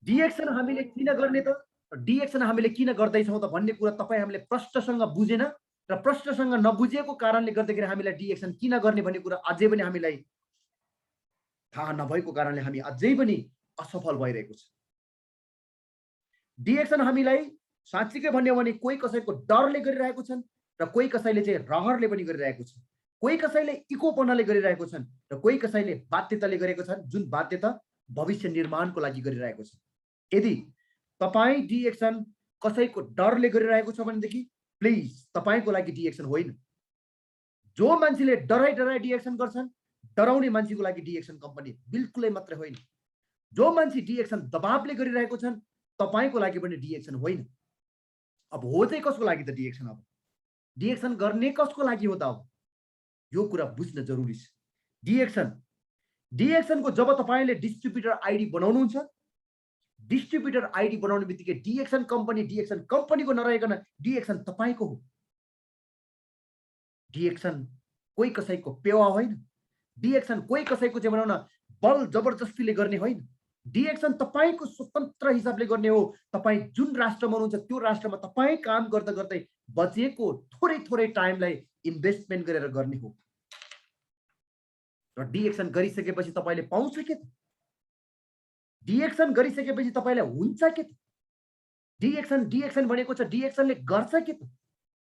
DXN हामीले किन गर्ने त, डिएक्सन हामीले किन गर्दैछौँ त भन्ने कुरा तपाईँ हामीले प्रश्नसँग बुझेन र प्रश्नसँग नबुझेको कारणले गर्दाखेरि हामीलाई डिएक्सन किन गर्ने भन्ने कुरा अझै पनि हामीलाई थाहा नभएको कारणले हामी अझै पनि असफल भइरहेको छ। डिएक्सन हामीलाई साँच्चीकै भन्यो भने कोही कसैको डरले गरिरहेको छन् र कोही कसैले चाहिँ रहरले पनि गरिरहेको छ, कोही कसैले इकोपनाले गरिरहेको छन् र कोही कसैले बाध्यताले गरेको छन्, जुन बाध्यता भविष्य निर्माणको लागि गरिरहेको छ। यदि तपाईँ डिएक्सन कसैको डरले गरिरहेको छ भनेदेखि प्लिज तपाईँको लागि डिएक्सन होइन। जो मान्छेले डराइ डराइ डिएक्सन गर्छन्, डराउने मान्छेको लागि डिएक्सन कम्पनी बिल्कुलै मात्रै होइन। जो मान्छे डिएक्सन दबावले गरिरहेको छन्, तपाईँको लागि पनि डिएक्सन होइन। अब हो चाहिँ कसको लागि त डिएक्सन? अब डिएक्सन गर्ने कसको लागि हो त? अब यो कुरा बुझ्न जरुरी छ। डिएक्सनको जब तपाईँले डिस्ट्रिब्युटर आइडी बनाउनुहुन्छ, डिस्ट्रिब्युटर आइडी बनाउने बित्तिकै डिएक्सन कम्पनीको नरहेकन डिएक्सन तपाईँको हो। डिएक्सन कोही कसैको पेवा होइन। डिएक्सन कोही कसैको चाहिँ भनौँ न बल जबरजस्तीले गर्ने होइन। डिएक्सन तपाईँको स्वतन्त्र हिसाबले गर्ने हो। तपाईँ जुन राष्ट्रमा हुनुहुन्छ त्यो राष्ट्रमा तपाईँ काम गर्दा गर्दै बचेको थोरै थोरै टाइमलाई इन्भेस्टमेन्ट गरेर गर्ने हो। र डिएक्सन गरिसकेपछि तपाईँले पाउँछ के त? डिएक्सन गरिसकेपछि तपाईँलाई हुन्छ के त? डिएक्सन भनेको छ, डिएक्सनले गर्छ के त?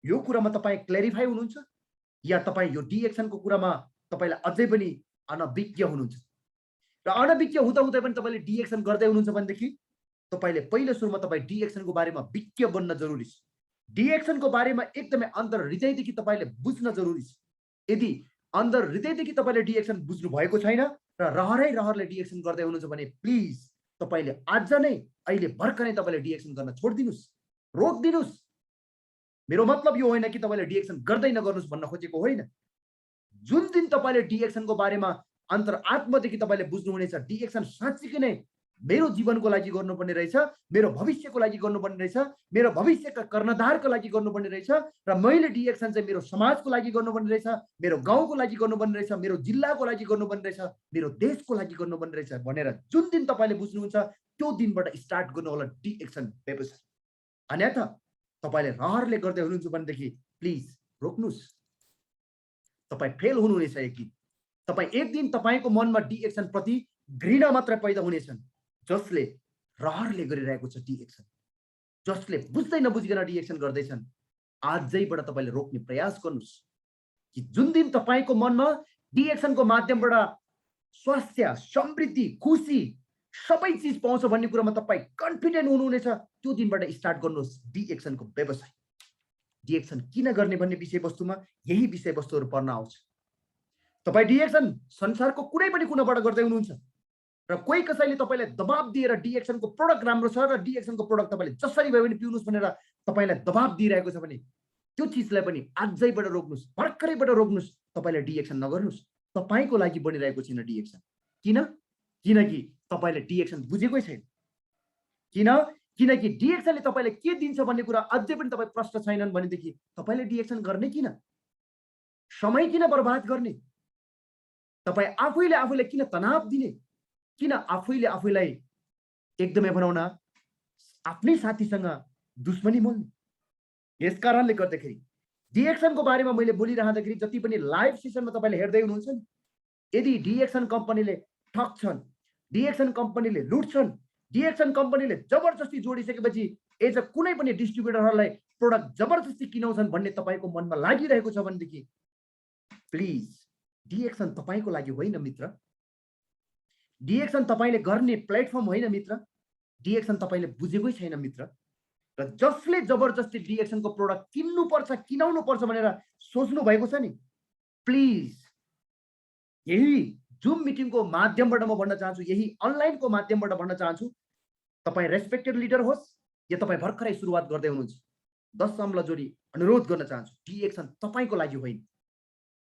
यो कुरामा तपाईँ क्ल्यारिफाई हुनुहुन्छ या तपाईँ यो डिएक्सनको कुरामा तपाईँलाई अझै पनि अनभिज्ञ हुनुहुन्छ? र अनभिज्ञ हुँदा हुँदै पनि तपाईँले डिएक्सन गर्दै हुनुहुन्छ भनेदेखि तपाईँले पहिलो सुरुमा तपाईँ डिएक्सनको बारेमा विज्ञ बन्न जरुरी छ। डिएक्सनको बारेमा एकदमै अन्तर हृदयदेखि तपाईँले बुझ्न जरुरी छ। यदि अन्तर हृदयदेखि तपाईँले डिएक्सन बुझ्नु भएको छैन र रहरले डिएक्सन गर्दै हुनुहुन्छ भने प्लिज तपाईँले आज नै अहिले भर्खरै तपाईँले डिएक्सन गर्न छोडिदिनुहोस्, रोकिदिनुहोस्। मेरो मतलब यो होइन कि तपाईँले डिएक्सन गर्दै नगर्नुहोस् भन्न खोजेको होइन। जुन दिन तपाईँले डिएक्सनको बारेमा अन्तर्आत्मादेखि तपाईँले बुझ्नुहुनेछ डिएक्सन साँच्चीकै नै मेरो जीवनको लागि गर्नुपर्ने रहेछ, मेरो भविष्यको लागि गर्नुपर्ने रहेछ, मेरो भविष्यका कर्णधारको लागि गर्नुपर्ने रहेछ र मैले डिएक्सन चाहिँ मेरो समाजको लागि गर्नुपर्ने रहेछ, मेरो गाउँको लागि गर्नुपर्ने रहेछ, मेरो जिल्लाको लागि गर्नुपर्ने रहेछ, मेरो देशको लागि गर्नुपर्ने रहेछ भनेर जुन दिन तपाईँले बुझ्नुहुन्छ त्यो दिनबाट स्टार्ट गर्नु होला डिएक्सन व्यवसाय। अन्यथा तपाईँले रहरले गर्दै हुनुहुन्छ भनेदेखि प्लिज रोक्नुहोस्। तपाईँ फेल हुनुहुनेछ एक दिन। तपाईँ एक दिन तपाईँको मनमा डिएक्सन प्रति घृणा मात्र पैदा हुनेछन्। जसले रहरले गरिरहेको छ डिएक्सन, जसले बुझ्दै नबुझिकन डिएक्सन गर्दैछन्, आजैबाट तपाईँले रोक्ने प्रयास गर्नुहोस् कि जुन दिन तपाईँको मनमा डिएक्सनको माध्यमबाट स्वास्थ्य, समृद्धि, खुसी सबै चिज पाउँछ भन्ने कुरामा तपाईँ कन्फिडेन्ट हुनुहुनेछ, त्यो दिनबाट स्टार्ट गर्नुहोस् डिएक्सनको व्यवसाय। डिएक्सन किन गर्ने भन्ने विषयवस्तुमा यही विषयवस्तुहरू पढ्न आउँछ। तपाईँ डिएक्सन संसारको कुनै पनि कुनाबाट गर्दै हुनुहुन्छ र कोही कसैले तपाईँलाई दबाब दिएर डिएक्सनको प्रोडक्ट राम्रो छ र डिएक्सनको प्रोडक्ट तपाईँले जसरी भए पनि पिउनुहोस् भनेर तपाईँलाई दबाब दिइरहेको छ भने त्यो चिजलाई पनि आजैबाट रोक्नुहोस्, भर्खरैबाट रोक्नुहोस्। तपाईँले डिएक्सन नगर्नुहोस्। तपाईँको लागि बनिरहेको छैन डिएक्सन। किन? किनकि तपाईँले डिएक्सन बुझेकै छैन। किनकि डिएक्सनले तपाईँले के दिन्छ भन्ने कुरा अझै पनि तपाईँ प्रश्न छैनन् भनेदेखि तपाईँले डिएक्सन गर्ने किन? समय किन बर्बाद गर्ने? तपाईँ आफैले आफूलाई किन तनाव दिने? किन आफैले आफूलाई एकदमै भनौँ न आफ्नै साथीसँग दुश्मनी मोल्ने? यस कारणले गर्दाखेरि डिएक्सनको बारेमा मैले बोलिरहँदाखेरि जति पनि लाइभ सेसनमा तपाईँले हेर्दै हुनुहुन्छ नि, यदि डिएक्सन कम्पनीले ठग्छन्, डिएक्सन कम्पनीले लुट्छन्, डिएक्सन कम्पनीले जबरजस्ती जोडिसकेपछि एज अ कुनै पनि डिस्ट्रिब्युटरहरूलाई प्रोडक्ट जबरजस्ती किनाउँछन् भन्ने तपाईँको मनमा लागिरहेको छ भनेदेखि प्लिज डिएक्सन तपाईँको लागि होइन मित्र। डिएक्सन तपाईँले गर्ने प्लेटफर्म होइन मित्र। डिएक्सन तपाईँले बुझेकै छैन मित्र। र जसले जबरजस्ती डिएक्सनको प्रोडक्ट किन्नुपर्छ, किनाउनु पर्छ भनेर सोच्नु भएको छ नि, प्लिज यही जुम मिटिङको माध्यमबाट म भन्न चाहन्छु, यही अनलाइनको माध्यमबाट भन्न चाहन्छु, तपाईँ रेस्पेक्टेड लिडर होस् या तपाईँ भर्खरै सुरुवात गर्दै हुनुहुन्छ, 10 औँला जोडी अनुरोध गर्न चाहन्छु, डिएक्सन तपाईँको लागि होइन।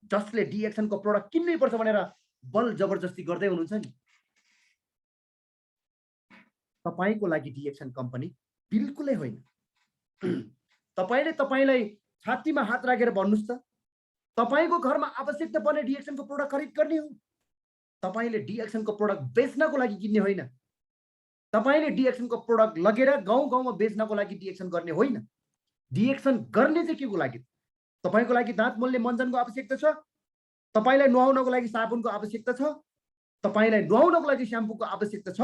जसले डिएक्सनको प्रोडक्ट किन्नै पर्छ भनेर बल जबरजस्ती गर्दै हुनुहुन्छ नि, तपाईँको लागि डिएक्सन कम्पनी बिल्कुलै होइन। तपाईँले तपाईँलाई छातीमा हात राखेर भन्नुहोस् त, तपाईँको घरमा आवश्यकता पर्ने डिएक्सनको प्रोडक्ट खरिद गर्ने हो। तपाईँले डिएक्सनको प्रोडक्ट बेच्नको लागि किन्ने होइन। तपाईले डिएक्सनको प्रोडक्ट लगेर गाउँ गाउँमा बेच्नको लागि डिएक्सन गर्ने होइन। डिएक्सन गर्ने चाहिँ के को लागि? तपाईको लागि दाँत मोल्ने मञ्जनको आवश्यकता छ, तपाईलाई नुहाउनको लागि साबुनको आवश्यकता छ, तपाईलाई नुहाउनको लागि स्याम्पूको आवश्यकता छ,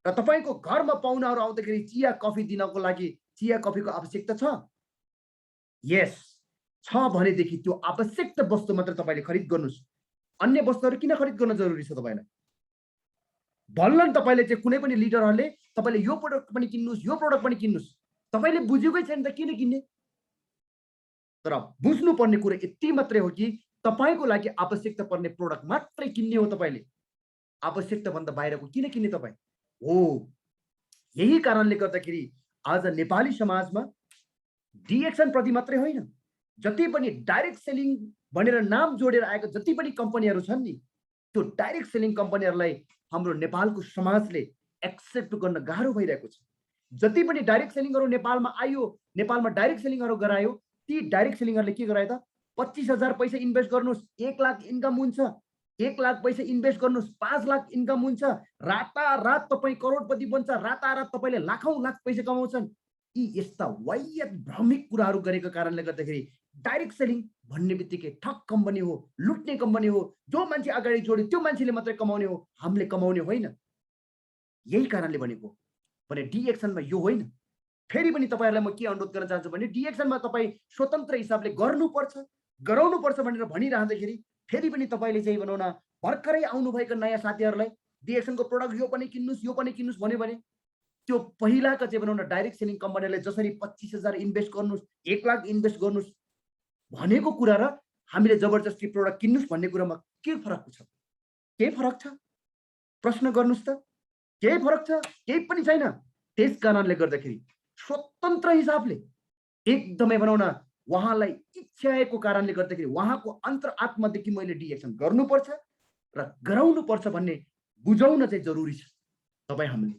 र तपाईको घरमा पाहुनाहरू आउँदाखेरि चिया कफी दिनको लागि चिया कफीको आवश्यकता छ। यस छ भनेदेखि त्यो आवश्यक वस्तु मात्र तपाईले खरिद गर्नुस्। अन्य वस्तुहरू किन खरिद गर्न जरुरी छ तपाईलाई? भन्लन तपाईले चाहिँ कुनै पनि लिडरहरूले तपाईले यो प्रोडक्ट पनि किन्नुस्, यो प्रोडक्ट पनि किन्नुस्। तपाईले बुझेकै छैन त किन किन्ने? तर बुझ्नु पर्ने कुरा यति मात्रै हो कि तपाईको लागि आवश्यकता पर्ने प्रोडक्ट मात्रै किन्ने हो तपाईले। आवश्यकता भन्दा बाहिरको किन किन्ने तपाई? हो, यही कारणले गर्दाखेरि आज नेपाली समाजमा डिएक्सन प्रति मात्रै होइन, जति पनि डाइरेक्ट सेलिङ भनेर नाम जोडेर आएको जति पनि कम्पनीहरू छन् नि, त्यो डाइरेक्ट सेलिङ कम्पनीहरूलाई हाम्रो नेपालको समाजले एक्सेप्ट गर्न गाह्रो भइरहेको छ। जति पनि डाइरेक्ट सेलिङहरू नेपालमा आयो, नेपालमा डाइरेक्ट सेलिङहरू गरायो, ती डाइरेक्ट सेलिङहरूले के गरायो त? 25,000 पैसा इन्भेस्ट गर्नुस्, 1 लाख इन्कम हुन्छ, 1 लाख पैसा इन्भेस्ट गर्नुस्, 5 लाख इन्कम हुन्छ, रातारात तपाईँ करोडपति बन्छ, रातारात तपाईँले लाखौं लाख पैसा कमाउँछन्। यी यस्ता वाह्यात भ्रमिक कुराहरू गरेको कारणले गर्दाखेरि डाइरेक्ट सेलिङ भन्ने बित्तिकै ठग कम्पनी हो, लुट्ने कम्पनी हो, जो मान्छे अगाडि जोड्यो त्यो मान्छेले मात्रै कमाउने हो, हामीले कमाउने होइन। यही कारणले भनेको भने डिएक्सनमा यो होइन। फेरि पनि तपाईहरुलाई म के अनुरोध गर्न चाहन्छु भने डिएक्सनमा तपाईँ स्वतन्त्र हिसाबले गर्नुपर्छ, गराउनुपर्छ भनेर भनिरहँदाखेरि फेरि पनि तपाईले चाहिँ भनौँ न भर्खरै आउनुभएका नयाँ साथीहरूलाई डिएक्सनको प्रोडक्ट यो पनि किन्नुस् भन्यो भने त्यो पहिलाका चाहिँ भनौँ न डाइरेक्ट सेलिङ कम्पनीले जसरी 25,000 इन्भेस्ट गर्नुस्, 1 लाख इन्भेस्ट गर्नुस् भनेको कुरा र हामीले जबरजस्ती प्रोडक्ट किन्नुस् भन्ने कुरामा के फरक छ? केही फरक छ? प्रश्न गर्नुस् त। केही फरक छ? केही पनि छैन। त्यस कारणले गर्दाखेरि स्वतन्त्र हिसाबले एकदमै भनौँ न उहाँलाई इच्छाएको कारणले गर्दाखेरि उहाँको अन्तरआत्मादेखि मैले डिएक्सन गर्नुपर्छ र गराउनुपर्छ भन्ने बुझाउन चाहिँ जरुरी छ तपाईँ हामीले।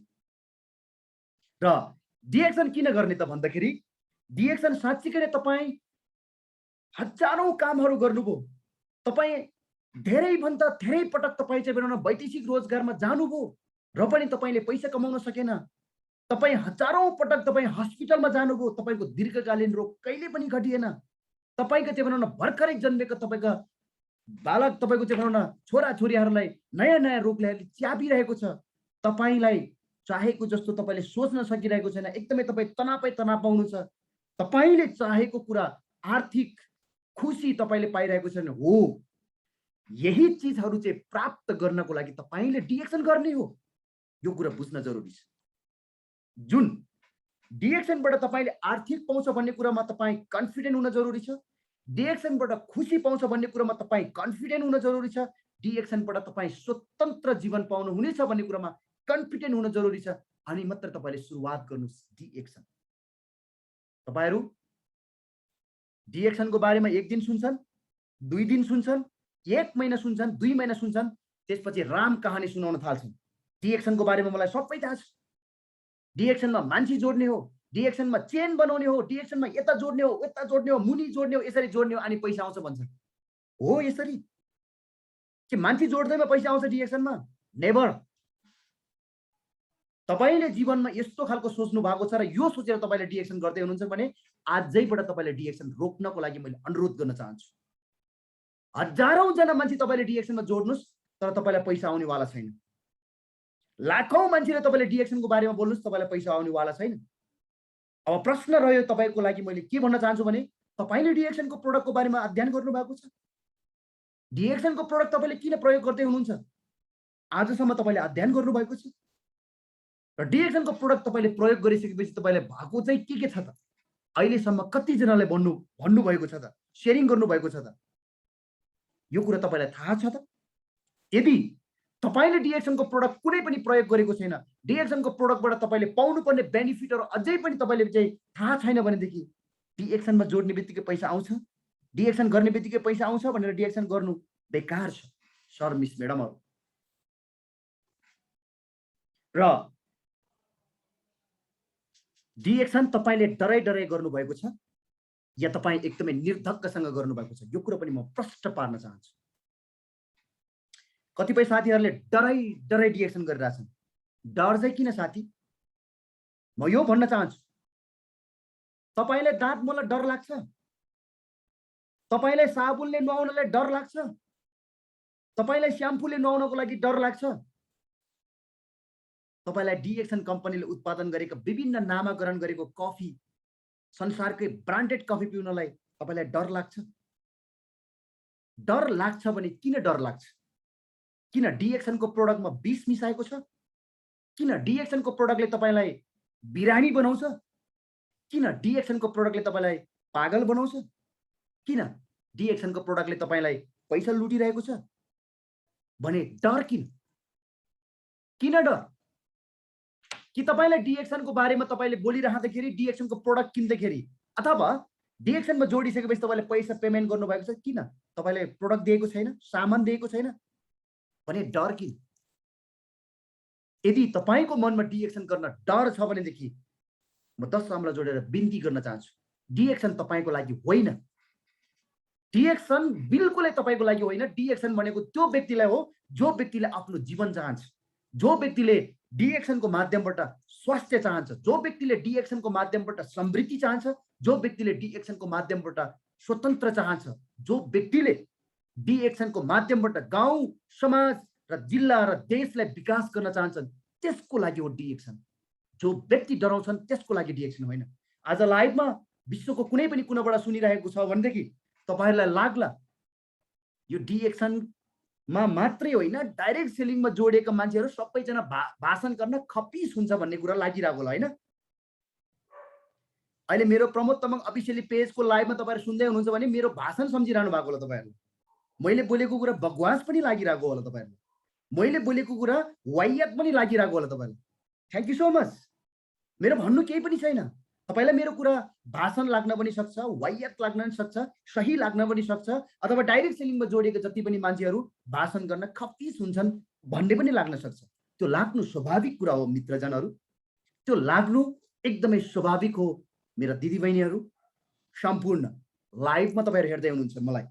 र डिएक्सन किन गर्ने त भन्दाखेरि डिएक्सन साँच्चीकै नै तपाईँ हजारौं कामहरू गर्नुभयो, तपाईँ धेरै भन्दा धेरै पटक तपाईँ चाहिँ भनौँ न वैदेशिक रोजगारमा जानुभयो र पनि तपाईँले पैसा कमाउन सकेन। तपाईँ हजारौं पटक तपाईँ हस्पिटलमा जानुभयो, तपाईँको दीर्घकालीन रोग कहिले पनि घटिएन। तपाईँको चाहिँ भनौँ न भर्खरै जन्मेको तपाईँका बालक तपाईँको चाहिँ भनौँ न छोराछोरीहरूलाई नयाँ नयाँ रोगले च्यापिरहेको छ। तपाईँलाई चाहेको जस्तो तपाईँले सोच्न सकिरहेको छैन, एकदमै तपाईँ तनावै तनाव पाउनु छ। तपाईँले चाहेको कुरा आर्थिक खुसी तपाईँले पाइरहेको छैन। हो, यही चिजहरू चाहिँ प्राप्त गर्नको लागि तपाईँले डिएक्सन गर्ने हो, यो कुरा बुझ्न जरुरी छ। जुन डिएक्सनबाट तपाईँले आर्थिक पाउँछ भन्ने कुरामा तपाईँ कन्फिडेन्ट हुन जरुरी छ। डिएक्सनबाट खुसी पाउँछ भन्ने कुरामा तपाईँ कन्फिडेन्ट हुन जरुरी छ। डिएक्सनबाट तपाईँ स्वतन्त्र जीवन पाउनु हुनेछ भन्ने कुरामा कन्फिडेन्ट हुन जरुरी छ। अनि मात्र तपाईँले सुरुवात गर्नुस् डिएक्सन। तपाईहरु डिएक्सनको बारेमा 1 दिन सुन्छन्, 2 दिन सुन्छन्, 1 महिना सुन्छन्, 2 महिना सुन्छन्, त्यसपछि राम कहानी सुनाउन थाल्छन्। डिएक्सनको बारेमा मलाई सबै थाहा छ। डिएक्सनमा मान्छे जोड्ने हो, डिएक्सनमा चेन बनाउने हो, डिएक्सनमा यता जोड्ने हो, यता जोड्ने हो, मुनि जोड्ने हो, यसरी जोड्ने हो अनि पैसा आउँछ भन्छन्। हो यसरी? के मान्छे जोड्दैमा पैसा आउँछ डिएक्सनमा? नेभर। तपाईले जीवनमा यस्तो खालको सोच्नु भएको छ र यो सोचेर तपाईले डिएक्सन गर्दै हुनुहुन्छ भने आजैबाट तपाईले डिएक्सन रोक्नको लागि मैले अनुरोध गर्न चाहन्छु। हजारौं जना मान्छे तपाईले डिएक्सनमा जोड्नुस् तर तपाईलाई पैसा आउनेवाला छैन। लाखौं मान्छेले तपाईले डिएक्सनको बारेमा बोल्नुस् तपाईलाई पैसा आउनेवाला छैन। अब प्रश्न रह्यो तपाईको लागि मैले के भन्न चाहन्छु भने तपाईले डिएक्सनको प्रोडक्टको बारेमा अध्ययन गर्नु भएको छ? डिएक्सनको प्रोडक्ट तपाईले किन प्रयोग गर्दै हुनुहुन्छ? आजसम्म तपाईले अध्ययन गर्नु भएको छ? र डिएक्सनको प्रोडक्ट तपाईले प्रयोग गरिसकेपछि तपाईलाई भएको चाहिँ के छ त? अहिलेसम्म कति जनाले भन्नु भएको छ त? शेयरिङ गर्नु भएको छ त? यो कुरा तपाईलाई थाहा छ त? यदि तपाईले डिएक्सनको प्रोडक्ट कुनै पनि प्रयोग गरेको छैन, डिएक्सनको प्रोडक्टबाट तपाईले पाउनुपर्ने बेनिफिटहरु अझै पनि तपाईले चाहिँ थाहा छैन भनेदेखि डिएक्सनमा जोड्ने बित्तिकै पैसा आउँछ, डिएक्सन गर्ने बित्तिकै पैसा आउँछ भनेर डिएक्सन गर्नु बेकार छ सर मिस म्याडमहरु। र डिएक्सन तपाईले डराइ गर्नु भएको छ या तपाई एकदमै निर्धक्कसँग गर्नु भएको छ? यो कुरा पनि म प्रश्न पार्न चाहन्छु। कतिपय साथीहरुले डराइ डिएक्सन गरिरहेछन्। डर चाहिँ किन साथी? म यो भन्न चाहन्छु, तपाईलाई दाँत मोल्न डर लाग्छ? तपाईलाई साबुनले नुहाउनलाई डर लाग्छ? तपाईलाई स्याम्पूले नुहाउनको लागि डर लाग्छ? तपाईलाई डिएक्सन कम्पनीले उत्पादन गरेको विभिन्न नामाकरण गरेको कफी, संसारकै ब्रान्डेड कफी पिउनलाई तपाईलाई डर लाग्छ? डर लाग्छ भने किन डर लाग्छ? किन डिएक्सनको प्रोडक्टमा विष मिसाएको छ? किन डिएक्सनको प्रोडक्टले तपाईलाई बिरामी बनाउँछ? किन डिएक्सनको प्रोडक्टले तपाईलाई पागल बनाउँछ? किन डिएक्सनको प्रोडक्टले तपाईलाई पैसा लुटिरहेको छ भने डर किन? किन डर? कि तपाईलाई डिएक्सनको बारेमा तपाईले बोलिराख्दाखेरि, डिएक्सनको प्रोडक्ट किन्दाखेरि, अथवा डिएक्सनमा जोडिसकेपछि तपाईले पैसा पेमेन्ट गर्नुभएको छ, किन तपाईले प्रोडक्ट दिएको छैन, सामान दिएको छैन भने डर किन? यदि तपाईको मनमा डिएक्सन गर्न डर छ भनेदेखि म 10 सामला जोडेर बिन्ती गर्न चाहन्छु, डिएक्सन तपाईको लागि होइन। डिएक्सन बिल्कुलै तपाईको लागि होइन। डिएक्सन भनेको त्यो व्यक्तिलाई हो जो व्यक्तिले आफ्नो जीवन चाहन्छ, जो व्यक्तिले डिएक्सनको माध्यमबाट स्वास्थ्य चाहन्छ, जो व्यक्तिले डिएक्सनको माध्यमबाट समृद्धि चाहन्छ, जो व्यक्तिले डिएक्सनको माध्यमबाट स्वतन्त्र चाहन्छ, जो व्यक्तिले डिएक्सनको माध्यमबाट गाउँ, समाज र जिल्ला र देशलाई विकास गर्न चाहन्छन्, त्यसको लागि हो डिएक्सन। जो व्यक्ति डराउँछन् त्यसको लागि डिएक्सन होइन। आज लाइभमा विश्वको कुनै पनि कुनाबाट सुनिरहेको छ भनेदेखि तपाईहरुलाई लाग्ला यो डिएक्सनमा मात्रै होइन, डाइरेक्ट सेलिङमा जोडिएका मान्छेहरू सबैजना भाषण गर्न खपिस हुन्छ भन्ने कुरा लागिरहेको होला हैन? अहिले मेरो प्रमोद तामाङ अफिसियली पेजको लाइभमा तपाईहरु सुन्दै हुनुहुन्छ भने मेरो भाषण सम्झिरहनु भएको होला तपाईहरुले। मैले बोलेको कुरा बकवास पनि लागिरहेको होला तपाईहरुलाई। मैले बोलेको कुरा वायत पनि लागिरहेको होला तपाईहरुलाई। Thank you so much. मेरो भन्नु केही पनि छैन। तपाईलाई मेरो कुरा भाषण लाग्न पनि सक्छ, वायत लाग्न पनि सक्छ, सही लाग्न पनि सक्छ, अथवा डाइरेक्ट सेलिङमा जोडिएको जति पनि मान्छेहरू भाषण गर्न खप्पिस हुन्छन् भन्ने पनि लाग्न सक्छ। त्यो लाग्नु स्वाभाविक कुरा हो मित्रजनहरू। त्यो लाग्नु एकदमै स्वाभाविक हो मेरा दिदीबहिनीहरू। सम्पूर्ण लाइभमा तपाईहरु हेर्दै हुनुहुन्छ मलाई।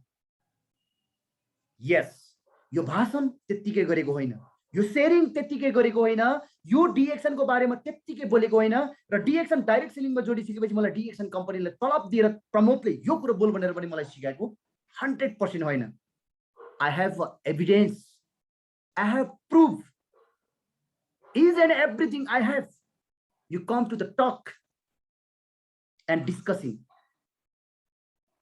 यस, यो भाषण त्यतिकै गरेको होइन, यो शेयरिङ त्यतिकै गरेको होइन, यो डिएक्सनको बारेमा त्यतिकै बोलेको होइन र डिएक्सन डाइरेक्ट सेलिङमा जोडिसकेपछि मलाई डिएक्सन कम्पनीले तलब दिएर प्रमोदले यो कुरा बोल भनेर पनि मलाई सिकाएको 100% होइन। I have evidence, I have proof, each and everything I have. You come to the talk and discussing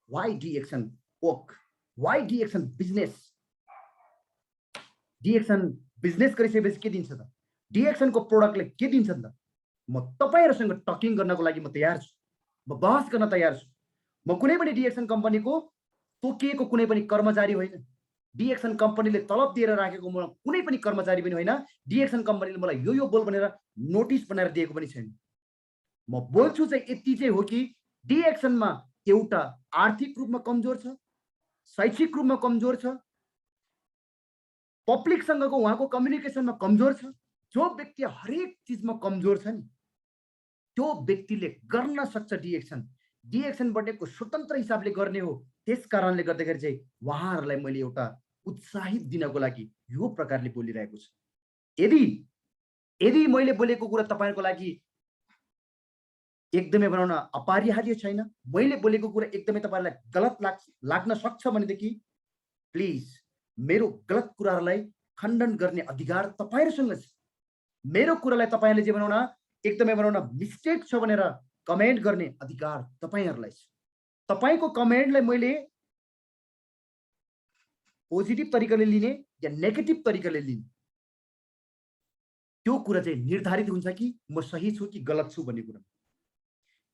why DXN work, why DXN business. DXN business गरिसकेपछि के दिन्छ त? DXN को प्रोडक्टले के दिन्छ त? म तपाईहरुसँग टकिङ गर्नको लागि म तयार छु, म बहस गर्न तयार छु। म कुनै पनि DXN कम्पनीको तोकिएको कुनै पनि कर्मचारी होइन। डिएक्सन कम्पनीले तलब दिएर राखेको म कुनै पनि कर्मचारी पनि होइन। डिएक्सन कम्पनीले मलाई यो बोल भनेर नोटिस बनाएर दिएको पनि छैन। म बोल्छु चाहिँ यति चाहिँ हो कि डिएक्सनमा एउटा आर्थिक रूपमा कमजोर छ, शैक्षिक रूपमा कमजोर छ, पब्लिकसँगको उहाँको कम्युनिकेसनमा कमजोर छ। जो व्यक्ति हरेक चीजमा कमजोर छ नि त्यो व्यक्तिले गर्न सक्छ डिएक्सन। डिएक्सन भनेको स्वतन्त्र हिसाबले गर्ने हो। त्यस कारणले गर्दाखेरि चाहिँ उहाँहरूलाई मैले एउटा उत्साहित दिनको लागि यो प्रकारले बोलिरहेको छु। यदि मैले बोलेको कुरा तपाईहरुको लागि एकदमै बनाउन अपरिहार्य छैन, मैले बोलेको कुरा एकदमै तपाईहरुलाई गलत लाग्न सक्छ भनेदेखि प्लिज मेरो गलत कुराहरूलाई खण्डन गर्ने अधिकार तपाईहरुसँग छ। मेरो कुरालाई तपाईहरुले जे बनाउन एकदमै बनाउन मिस्टेक छ भनेर कमेन्ट गर्ने अधिकार तपाईहरुलाई छ। तपाईको कमेन्टलाई मैले पोजिटिभ तरिकाले लिने या नेगेटिभ तरिकाले लिने त्यो कुरा चाहिँ निर्धारित हुन्छ कि म सही छु कि गलत छु भन्ने कुरा।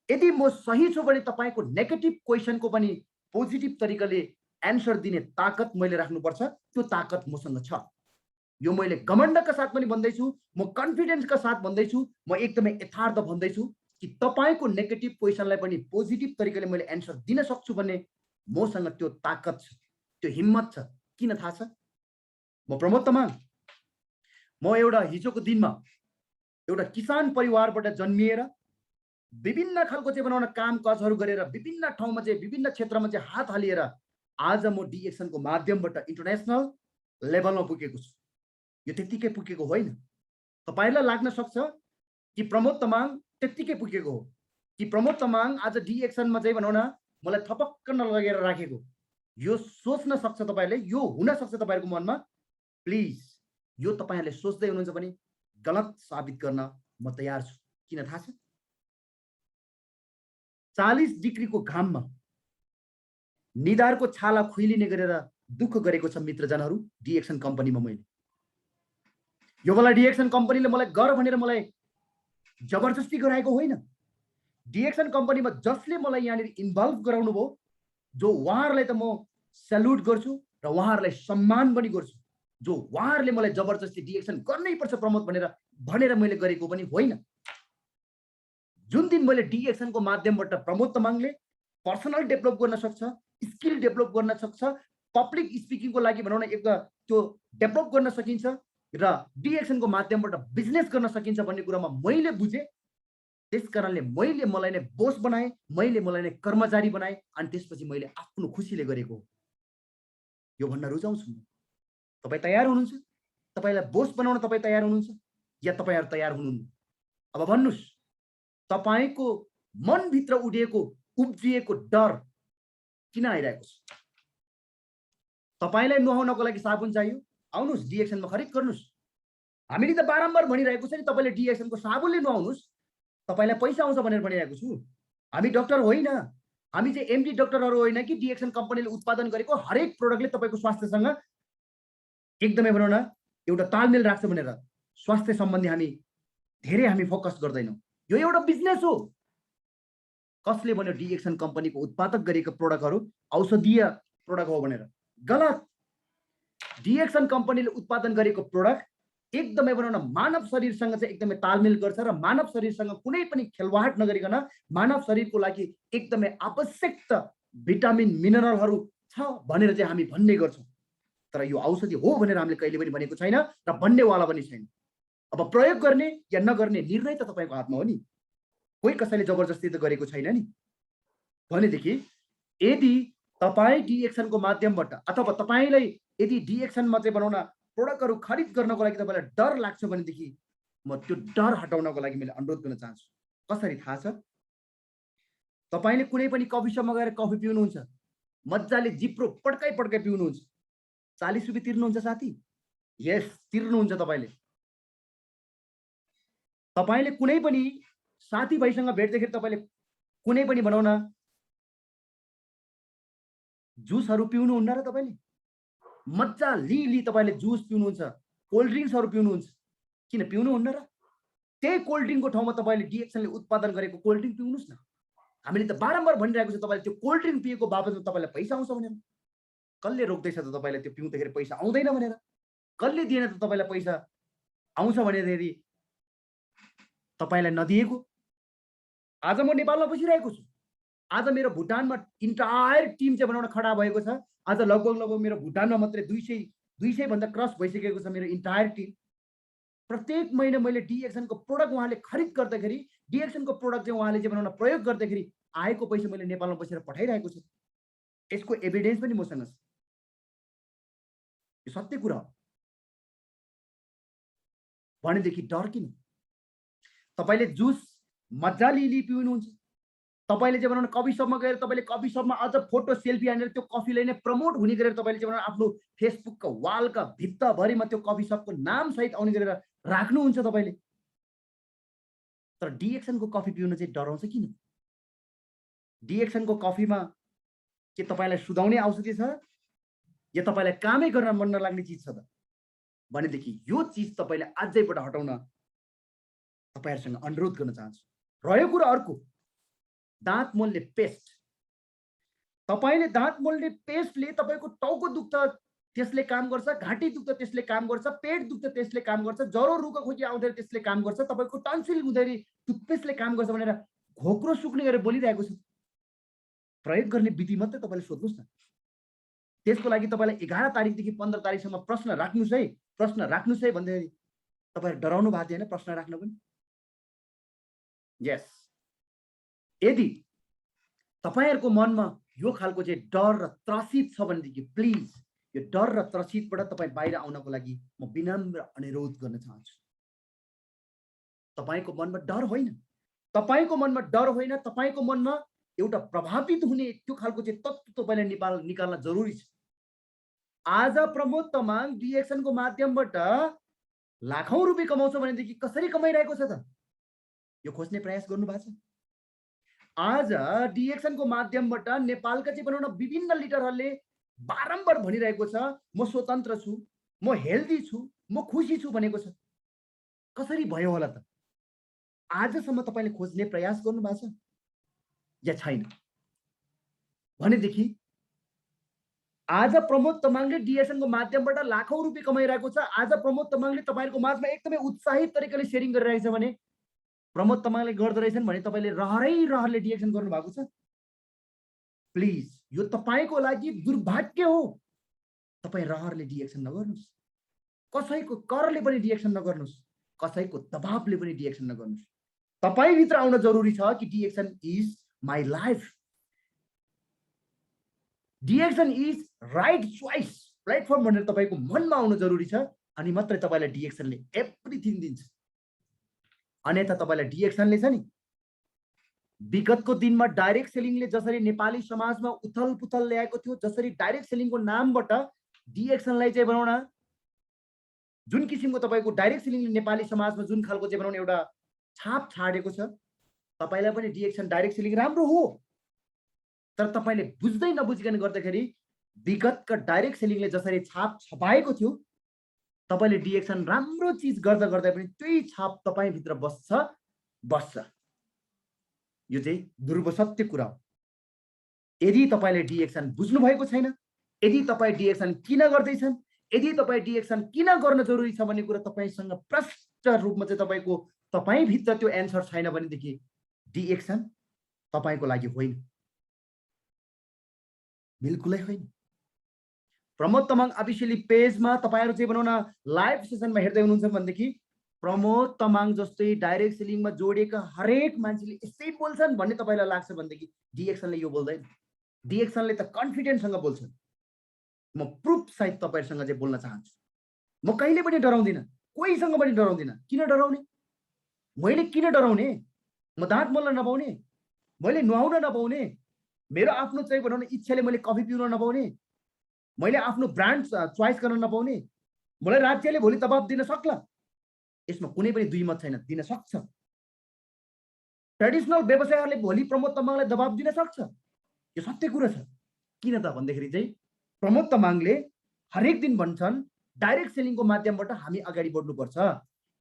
यदि म सही छु भने तपाईको नेगेटिभ क्वेशनको पनि पोजिटिभ तरिकाले एन्सर दिने ताकत मैले राख्नुपर्छ। त्यो ताकत मसँग छ। यो मैले घमण्डका साथ पनि भन्दैछु, म कन्फिडेन्सका साथ भन्दैछु, म एकदमै यथार्थ भन्दैछु कि तपाईको नेगेटिभ क्वेशनलाई पनि पोजिटिभ तरिकाले मैले एन्सर दिन सक्छु भन्ने मसँग त्यो ताकत छ, त्यो हिम्मत छ। किन थाहा छ? म प्रमोद तामाङ, म एउटा हिजोको दिनमा एउटा किसान परिवारबाट जन्मिएर विभिन्न खालको चाहिँ बनाउन काम काजहरू गरेर विभिन्न ठाउँमा चाहिँ विभिन्न क्षेत्रमा चाहिँ हात हालिएर आज म डिएक्सनको माध्यमबाट इन्टरनेसनल लेभलमा पुगेको छु। यो त्यतिकै पुगेको होइन। तपाईहरुलाई लाग्न सक्छ कि प्रमोद तामाङ त्यतिकै पुगेको हो, कि प्रमोद तामाङ आज डी एक्सनमा चाहिँ भनौँ न मलाई थपक्क नलगेर राखेको। यो सोच्न सक्छ तपाईहरुले, यो हुन सक्छ तपाईहरुको मनमा। प्लिज यो तपाईहरुले सोच्दै हुनुहुन्छ भने गलत साबित गर्न म तयार छु। किन थाहा छ? 40 डिग्रीको घाममा निधारको छाला खुइलिने गरेर दुःख गरेको छ मित्रजनहरू डी एक्सन कम्पनीमा। मैले यो बेला डी एक्सन कम्पनीले मलाई गर भनेर मलाई जबरजस्ती गराएको होइन। डी एक्सन कम्पनीमा जसले मलाई यहाँनिर इन्भल्भ गराउनु भयो, जो उहाँहरूलाई त म सल्युट गर्छु र उहाँहरूलाई सम्मान पनि गर्छु। जो उहाँहरूले मलाई जबरजस्ती डी एक्सन गर्नै पर्छ प्रमोद भनेर मैले गरेको पनि होइन। जुन दिन मैले डी एक्सनको माध्यमबाट प्रमोद तामाङले पर्सनल डेभलप गर्न सक्छ, स्किल डेभलप गर्न सक्छ, पब्लिक स्पिकिङको लागि भनौँ न एक त्यो डेभलप गर्न सकिन्छ र डी एक्सनको माध्यमबाट बिजनेस गर्न सकिन्छ भन्ने कुरामा मैले बुझेँ। त्यसकारणले मैले मलाई नै बोस बनाएँ, मैले मलाई नै कर्मचारी बनाएँ अनि त्यसपछि मैले आफ्नो खुसीले गरेको हो। यो भन्न रुचाउँछु म। तपाईँ तयार हुनुहुन्छ? तपाईलाई बोस बनाउन तपाईँ तयार हुनुहुन्छ या तपाईहरु तयार हुनुहुन्न? अब भन्नुस्, तपाईको मनभित्र उब्जिएको डर किन आइरहेको छ? तपाईलाई नुहाउनको लागि साबुन चाहियो? आउनुस् डी एक्सनमा खरिद गर्नुस्। हामीले त बारम्बार भनिरहेको छ नि तपाईले डी एक्सनको साबुनले नुहाउनुस्, तपाईलाई पैसा आउँछ भनेर भनिरहेको छु। हामी डाक्टर होइन, हामी चाहिँ एमडी डाक्टरहरु होइन कि डी एक्सन कम्पनीले उत्पादन गरेको हरेक प्रोडक्टले तपाईको स्वास्थ्यसँग एकदमै भनौँ न एउटा तालमेल राख्छ भनेर स्वास्थ्य सम्बन्धी हामी फोकस गर्दैनौँ। यो एउटा बिजनेस हो। कसले भन्यो डी एक्सन कम्पनीको उत्पादक गरेको प्रोडक्टहरु औषधीय प्रोडक्ट हो भनेर? गलत। डी एक्सन कम्पनीले उत्पादन गरेको प्रोडक्ट एकदमै भनौँ न मानव शरीरसँग चाहिँ एकदमै तालमेल गर्छ र मानव शरीरसँग कुनै पनि खेलवाड नगरिकन मानव शरीरको लागि एकदमै आवश्यक भिटामिन मिनरलहरु छ भनेर चाहिँ हामी भन्ने गर्छौँ। तर यो औषधि हो भनेर हामीले कहिले पनि भनेको छैन र भन्नेवाला पनि छैन। अब प्रयोग गर्ने या नगर्ने निर्णय त तपाईको हातमा हो नि। कोही कसैले जबरजस्ती त गरेको छैन नि। भनेदेखि यदि तपाईँ डी एक्सनको माध्यमबाट अथवा तपाईलाई यदि डी एक्सनमा चाहिँ भनौँ न प्रोडक्टहरु खरिद गर्नको लागि तपाईलाई डर लाग्छ भनेदेखि म त्यो डर हटाउनको लागि मैले अनुरोध गर्न चाहन्छु। कसरी थाहा छ? तपाईले कुनै पनि कफी शपमा गएर कफी पिउनुहुन्छ, मज्जाले जिब्रो पड्काइ पिउनुहुन्छ, 40 रुपैयाँ तिर्नुहुन्छ साथी? यस, तिर्नुहुन्छ तपाईले। तपाईले कुनै पनि साथीभाइसँग भेट्दाखेरि तपाईले कुनै पनि भनौँ न जुसहरु पिउनुहुन्न र तपाईले? मज्जा लिली तपाईले जुस पिउनुहुन्छ, कोल्ड ड्रिङ्क्सहरु पिउनुहुन्छ, किन पिउनुहुन्न र? त्यही कोल्ड ड्रिङ्कको ठाउँमा तपाईले डी एक्सनले उत्पादन गरेको कोल्ड ड्रिङ्क पिउनुस् न। हामीले त बारम्बार भनिरहेको छ तपाईले त्यो कोल्ड ड्रिङ्क पिएको बापतमा तपाईलाई पैसा आउँछ भनेर। कसले रोक्दैछ त तपाईलाई त्यो पिउँदाखेरि पैसा आउँदैन भनेर? कसले दिएन त तपाईलाई पैसा आउँछ भनेदेखि तपाईलाई नदिएको? आज म नेपालमा बसिरहेको छु। आज मेरो भुटानमा इन्टायर टिम चाहिँ भनौँ न खडा भएको छ। आज लगभग मेरो भुटानमा मात्रै 200 भन्दा क्रस भइसकेको छ मेरो इन्टायर टिम। प्रत्येक महिना मैले डी एक्सनको प्रोडक्ट उहाँले खरिद गर्दाखेरि, डी एक्सनको प्रोडक्ट चाहिँ उहाँले चाहिँ भनौँ न प्रयोग गर्दाखेरि आएको पैसा मैले नेपालमा बसेर पठाइरहेको छु। यसको एभिडेन्स पनि मसँग छ। यो सत्य कुरा हो। भनेदेखि डर किन? तपाईले जुस मज्जा लिली पिउनुहुन्छ, तपाईले चाहिँ भनौँ न कफी शपमा गएर तपाईले कफी शपमा अझ फोटो सेल्फी हानेर त्यो कफीलाई नै प्रमोट हुने गरेर तपाईले चाहिँ भनौँ आफ्नो फेसबुकको वालका भित्ताभरिमा त्यो कफी शपको नाम सहित आउने गरेर राख्नुहुन्छ तपाईले। तर डी एक्सनको कफी पिउन चाहिँ डराउँछ किन? डी एक्सनको कफीमा के तपाईलाई सुधाउने औषधि छ या तपाईलाई कामै गर्न मन नलाग्ने चिज छ त? भनेदेखि यो चिज तपाईले आजैबाट हटाउन तपाईहरुसँग अनुरोध गर्न चाहन्छु। रह्यो कुरा अर्को, दाँत मोल्ने पेस्ट। तपाईले दाँत मोल्ने पेस्टले तपाईको टाउको दुख्छ त्यसले काम गर्छ, घाँटी दुख्छ त्यसले काम गर्छ, पेट दुख्छ त्यसले काम गर्छ, ज्वरो रुगा खोकी आउँदै त्यसले काम गर्छ, तपाईको टन्सिल हुँदै टुथपेस्टले काम गर्छ भनेर घोक्रो सुक्ने गरेर बोलिरहेको छ। प्रयोग गर्ने विधि मात्रै तपाईले सोध्नुस् न। त्यसको लागि तपाईलाई 11 तारिखदेखि 15 तारिखसम्म प्रश्न राख्नुस् है भन्दाखेरि तपाईहरु डराउनु भएको थिएन प्रश्न राख्न पनि? यस। यदि तपाईहरुको मनमा यो खालको चाहिँ डर र त्रसित छ भनेदेखि प्लिज यो डर र त्रसितबाट तपाई बाहिर आउनको लागि म विनम्र अनुरोध गर्न चाहन्छु। तपाईको मनमा डर होइन, तपाईको मनमा डर होइन, तपाईको मनमा एउटा प्रभावित हुने त्यो खालको चाहिँ तत्त्व तपाईले निकाल्न जरुरी छ। आज प्रमोद तमाङ डिएक्सन को माध्यमबाट लाखौं रुपियाँ कमाउँछ भनेदेखि कसरी कमाइरहेको छ त? यो खोज्ने प्रयास गर्नु भएको छ? आज डिएक्सन को माध्यमबाट नेपालका चाहिँ भनौँ न विभिन्न लिडरहरूले बारम्बार भनिरहेको छ, म स्वतन्त्र छु, म हेल्दी छु, म खुसी छु भनेको छ। कसरी भयो होला त? आजसम्म तपाईले खोज्ने प्रयास गर्नु भएको छ या छैन? भनेदेखि आज प्रमोद तमाङले डिएक्सन को माध्यमबाट लाखौं रुपियाँ कमाइरहेको छ। आज प्रमोद तमाङले तपाईहरुको माझमा एकदमै उत्साहित तरिकाले शेयरिङ गरिरहेको छ भने प्रमोद तमाङले गर्दै रहेछन् भने तपाईले रहरले डिएक्सन गर्नु भएको छ। प्लिज यो तपाईको लागि दुर्भाग्य हो। तपाई रहरले डिएक्सन नगर्नुस्, कसैको करले पनि डिएक्सन नगर्नुस्, कसैको दबावले पनि डिएक्सन नगर्नुस्। तपाई भित्र आउन जरुरी छ कि DXN is my life, DXN is right choice platform भनेर तपाईको मनमा आउन जरुरी छ। अनि मात्रै तपाईलाई डिएक्सनले एभ्रिथिङ दिन्छ। अन्यथा तपाईलाई डिएक्सनले छ नि विगतको दिनमा डाइरेक्ट सेलिङले जसरी नेपाली समाजमा उथल पुथल ल्याएको थियो, जसरी डाइरेक्ट सेलिङको नामबाट डिएक्सनलाई चाहिँ भनौँ न जुन किसिमको तपाईको डाइरेक्ट सेलिङले नेपाली समाजमा जुन खालको चाहिँ भनौँ न एउटा छाप छाडेको छ, तपाईलाई पनि डिएक्सन डाइरेक्ट सेलिङ राम्रो हो। तर तपाईले बुझ्दै नबुझिकन गर्दाखेरि विगतका डाइरेक्ट सेलिङले जसरी छाप छपाएको थियो, तपाईले डिएक्सन राम्रो चीज गर्दा गर्दै पनि त्यही छाप तपाई भित्र बस्छ। यो चाहिँ ध्रुव सत्य कुरा हो। यदि तपाईले डिएक्सन बुझ्नु भएको छैन, यदि तपाई डिएक्सन किन गर्दैछन्, यदि तपाई डिएक्सन किन गर्न जरुरी छ भन्ने कुरा तपाईसँग प्रष्ट रूपमा चाहिँ तपाई भित्र त्यो एन्सर छैन भनेदेखि डिएक्सन तपाईको लागि होइन, बिल्कुलै होइन। प्रमोद तमाङ अफिसियली पेजमा तपाईहरु चाहिँ भनौँ न लाइभ सेसनमा हेर्दै हुनुहुन्छ भनेदेखि प्रमोद तमाङ जस्तै डाइरेक्ट सेलिङमा जोडिएका हरेक मान्छेले यस्तै बोल्छन् भन्ने तपाईलाई लाग्छ भनेदेखि डिएक्सनले यो बोल्दैन। डिएक्सनले त कन्फिडेन्ससँग बोल्छन्। म प्रुफ सहित तपाईहरुसँग चाहिँ बोल्न चाहन्छु। म कहिले पनि डराउँदिन, कोहीसँग पनि डराउँदिन। किन डराउने? मैले किन डराउने? म दाँत मोल्न नपाउने, मैले नुहाउन नपाउने, मेरो आफ्नो चाहिँ भनौँ न इच्छाले मैले कफी पिउन नपाउने, मैले आफ्नो ब्रान्ड चोइस गर्न नपाउने, मलाई राज्यले भोलि दबाब दिन सक्ला? यसमा कुनै पनि दुई मत छैन, दिन सक्छ। ट्रेडिसनल व्यवसायहरूले भोलि प्रमोद तमाङलाई दबाब दिन सक्छ, यो सत्य कुरा छ। किन त भन्दाखेरि चाहिँ प्रमोद तमाङले हरेक दिन भन्छन् डाइरेक्ट सेलिङको माध्यमबाट हामी अगाडि बढ्नुपर्छ।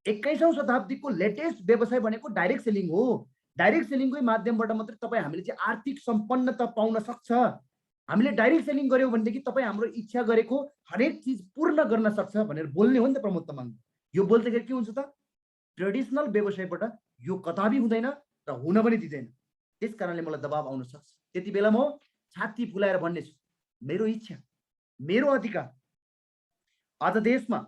21औं शताब्दीको लेटेस्ट व्यवसाय भनेको डाइरेक्ट सेलिङ हो। डाइरेक्ट सेलिङकै माध्यमबाट मात्रै तपाई हामीले चाहिँ आर्थिक सम्पन्नता पाउन सक्छ। हामीले डाइरेक्ट सेलिङ गर्यौं भनेदेखि तपाई हाम्रो इच्छा गरेको हरेक चीज पूर्ण गर्न सक्छ भनेर बोल्ने हो नि त प्रमोद तमाङ। यो बोल्दाखेरि के हुन्छ त? ट्रेडिसनल व्यवसायबाट यो कदापि हुँदैन र हुन पनि दिँदैन। त्यसकारणले मलाई दबाब आउन सक्छ। त्यति बेला म छाती फुलाएर भन्नेछु, मेरो इच्छा, मेरो अधिकार। आज देशमा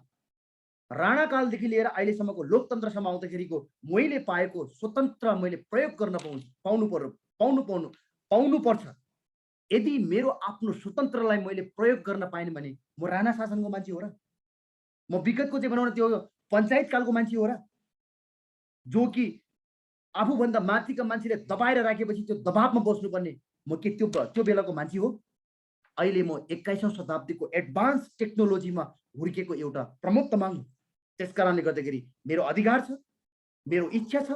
राणाकालदेखि लिएर अहिलेसम्मको लोकतन्त्रसम्म आउँदाखेरिको मैले पाएको स्वतन्त्र मैले प्रयोग गर्न पाउनुपर्छ। यदि मेरो आफ्नो स्वतन्त्रलाई मैले प्रयोग गर्न पाएन भने म राणा शासनको मान्छे हो र? म विगतको चाहिँ भनौँ न त्यो पञ्चायत कालको मान्छे हो र? जो कि आफूभन्दा माथिका मान्छेले दबाएर राखेपछि त्यो दबावमा बस्नुपर्ने म के त्यो बेलाको मान्छे हो? अहिले म 21औं शताब्दीको एडभान्स टेक्नोलोजीमा हुर्केको एउटा प्रमोद तमाङ हो। त्यसकारणले गर्दाखेरि मेरो अधिकार छ, मेरो इच्छा छ,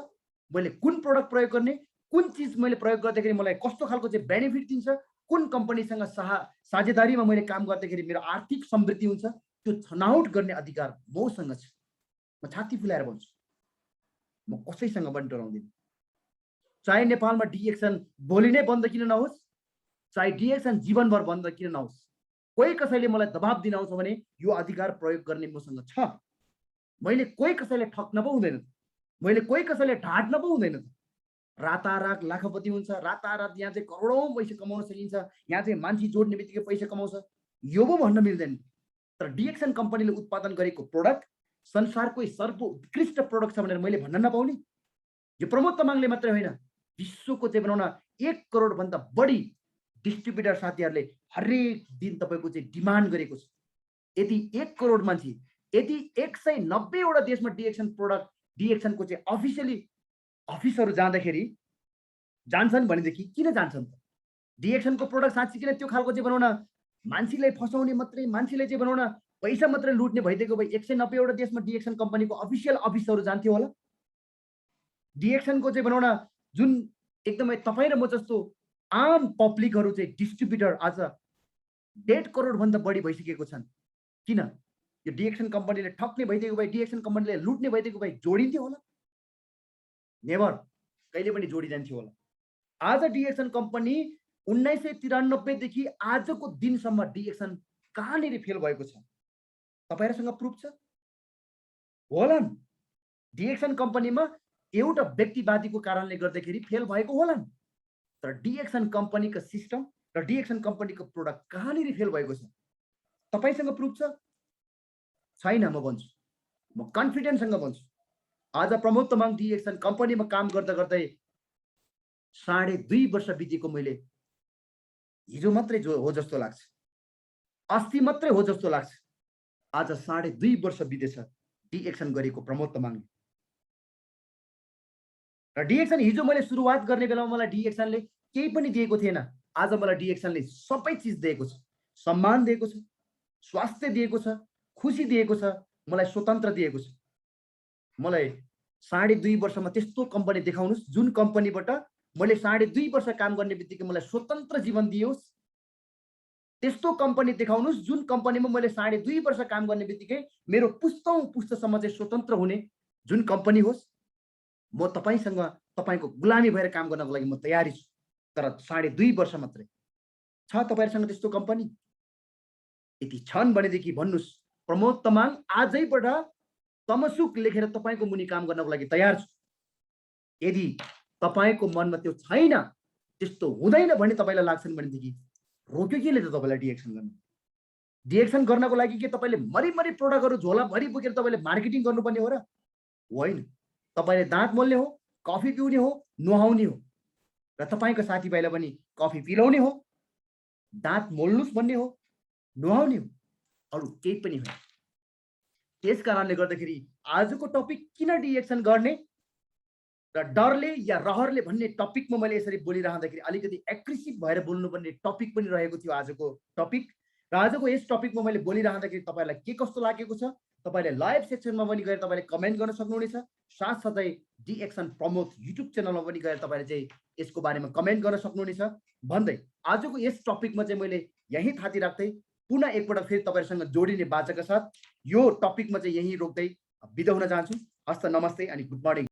मैले कुन प्रोडक्ट प्रयोग गर्ने, कुन चीज मैले प्रयोग गर्दाखेरि मलाई कस्तो खालको चाहिँ बेनिफिट दिन्छ, कुन कम्पनीसँग साझेदारीमा मैले काम गर्दाखेरि मेरो आर्थिक समृद्धि हुन्छ, त्यो छनौट गर्ने अधिकार मसँग छ। म छाती फुलाएर भन्छु, म कसैसँग पनि डराउँदिन। चाहे नेपालमा डिएक्सन भोलि नै बन्द किन नहोस्, चाहे डिएक्सन जीवनभर बन्द किन नहोस्, कोही कसैले मलाई दबाब दिन आउँछ भने यो अधिकार प्रयोग गर्ने मसँग छ। मैले कोही कसैले ठग्न पो हुँदैन, मैले कोही कसैले ढाट्न पो हुँदैन। रातारात लाखपति हुन्छ, रातारात यहाँ चाहिँ करोडौं पैसा कमाउन सकिन्छ, यहाँ चाहिँ मान्छे जोड्ने बित्तिकै पैसा कमाउँछ, यो पो भन्न मिल्दैन। तर डिएक्सन कम्पनीले उत्पादन गरेको प्रोडक्ट संसारकै सर्वोत्कृष्ट प्रोडक्ट छ भनेर मैले भन्न नपाउने? यो प्रमोद तमाङले मात्रै होइन, विश्वको चाहिँ भनौँ न 1 करोड भन्दा बढी डिस्ट्रिब्युटर साथीहरूले हरेक दिन तपाईको चाहिँ डिमान्ड गरेको छ। यदि 1 करोड मान्छे, यदि 190 वटा देशमा डिएक्सन प्रोडक्ट डिएक्सनको चाहिँ अफिसियली अफिसहरू जान्छन् भनेदेखि किन जान्छन् त? डिएक्सनको प्रोडक्ट साँच्चै किन त्यो खालको चाहिँ बनाउन, मान्छेलाई फसाउने मात्रै, मान्छेलाई चाहिँ बनाउन, पैसा मात्रै लुट्ने भइदिएको भए 190 वटा देशमा डिएक्सन कम्पनीको अफिसियल अफिसहरू जान्थ्यो होला। डिएक्सनको चाहिँ बनाउन जुन एकदमै तपाईँ र म जस्तो आम पब्लिकहरू चाहिँ डिस्ट्रिब्युटर आज 1.5 करोड भन्दा बढी भइसकेको छन्। किन? यो डिएक्सन कम्पनीले ठग्ने भइदिएको भए, डिएक्सन कम्पनीले लुट्ने भइदिएको भए जोडिन्थ्यो होला? नेभर, कहिले पनि जोडिजान्थ्यो होला। आज डिएक्सन कम्पनी 1993 देखि आजको दिनसम्म डिएक्सन कहाँनिर फेल भएको छ? तपाईहरुसँग प्रुफ छ? होलान्। डिएक्सन कम्पनीमा एउटा व्यक्तिवादीको कारणले गर्दाखेरि फेल भएको होलान्। तर डिएक्सन कम्पनीको सिस्टम र डिएक्सन कम्पनीको प्रोडक्ट कहाँनिर फेल भएको छ? तपाईसँग प्रुफ छ? छैन। म भन्छु, म कन्फिडेन्ससँग भन्छु। आज प्रमोद तामाङ डिएक्सन कम्पनीमा काम गर्दा गर्दै 2.5 वर्ष बितेको मैले हिजो मात्रै हो जस्तो लाग्छ, अस्ति मात्रै हो जस्तो लाग्छ। आज 2.5 वर्ष बितेछ डिएक्सन गरेको प्रमोद तामाङले। र डिएक्सन हिजो मैले सुरुवात गर्ने बेलामा मलाई डिएक्सनले केही पनि दिएको थिएन। आज मलाई डिएक्सनले सबै चिज दिएको छ। सम्मान दिएको छ, स्वास्थ्य दिएको छ, खुसी दिएको छ, मलाई स्वतन्त्र दिएको छ। मलाई 2.5 वर्षमा त्यस्तो कम्पनी देखाउनुस् जुन कम्पनीबाट मैले 2.5 वर्ष काम गर्ने बित्तिकै मलाई स्वतन्त्र जीवन दियोस्। त्यस्तो कम्पनी देखाउनुस् जुन कम्पनीमा मैले 2.5 वर्ष काम गर्ने बित्तिकै मेरो पुस्तौं पुस्तसम्म चाहिँ स्वतन्त्र हुने जुन कम्पनी होस्। म तपाईसँग तपाईको गुलामी भएर काम गर्नको लागि म तयारी छु। तर 2.5 वर्ष मात्रै छ तपाईहरुसँग त्यस्तो कम्पनी? यदि छन् भनेदेखि भन्नुस्, प्रमोद तामाङ आजैबाट तमसुक लेखेर तपाईको मुनि काम गर्नको लागि तयार छु। यदि तपाईको मनमा त्यो छैन, त्यस्तो हुँदैन भन्ने तपाईलाई लाग्छन् भनेदेखि रोक्यो केले त तपाईलाई डिएक्सन गर्न? डिएक्सन गर्नको लागि के तपाईले मरिमरि प्रोडक्टहरु झोला भरि बोकेर तपाईले मार्केटिङ गर्नुपर्ने हो र? होइन। तपाईले दाँत मोल्ने हो, कफी पिउने हो, नुहाउने हो र तपाईको साथीभाइलाई पनि कफी पिलाउने हो, दाँत मोल्नुस् भन्ने हो, नुहाउने हो, अरु केही पनि होइन। त्यस कारणले गर्दाखेरि आजको टपिक किन डिएक्सन गर्ने र डरले या रहरले भन्ने टपिकमा मैले यसरी बोलिरहँदाखेरि अलिकति एग्रेसिभ भएर बोल्नुपर्ने टपिक पनि रहेको थियो आजको टपिक। र आजको यस टपिकमा मैले बोलिरहँदाखेरि तपाईलाई के कस्तो लागेको छ तपाईले लाइभ सेक्सनमा पनि गएर तपाईले कमेन्ट गर्न सक्नुहुनेछ। साथसाथै डिएक्सन प्रमोद युट्युब च्यानलमा पनि गएर तपाईले चाहिँ यसको बारेमा कमेन्ट गर्न सक्नुहुनेछ भन्दै आजको यस टपिकमा चाहिँ मैले यही थाती राख्दै पुनः एकपल्ट फेरि तपाईहरुसँग जोडिने बाचाका साथ यो टपिकमा चाहिँ यही रोक्दै बिदा हुन चाहन्छु। हस्त, नमस्ते अनि गुड मर्निङ।